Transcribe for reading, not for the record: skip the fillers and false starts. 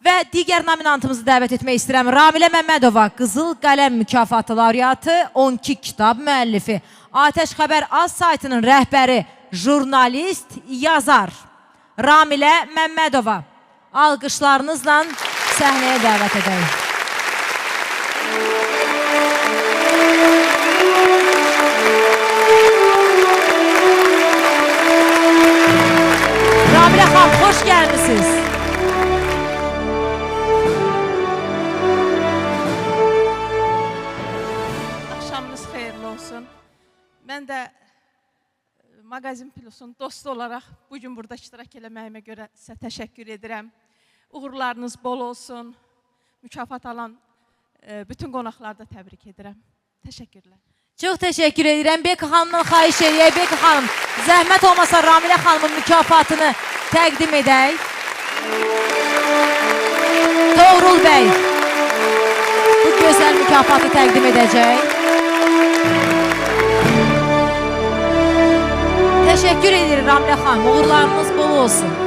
Və digər nominantımızı dəvət etmək istəyirəm. Ramilə Məmmədova, Qızıl Qələm mükafatı laureatı, 12 kitab müəllifi, Atəş Xəbər Az saytının rəhbəri, jurnalist, yazar. Ramilə Məmmədova, alqışlarınızla səhnəyə dəvət edək. Ramilə xanım, xoş gəlmişsiniz. Axşamınız xeyirli olsun. Mən də Maqazin Plusun dostu olaraq bugün burada iştirak eləməyimə görə sizə təşəkkür edirəm. Uğurlarınız bol olsun. Mükafat alan bütün qonaqları da təbrik edirəm. Təşəkkürlər. Çox təşəkkür edirəm. Beka xanımdan xahiş edək. Beka xanım, zəhmət olmasa Ramilə xanımın mükafatını təqdim edək. Toğrul bəy bu gözəl mükafatı təqdim edəcək. Təşəkkür edirəm Ramilə xanım. Uğurlarınız bol olsun.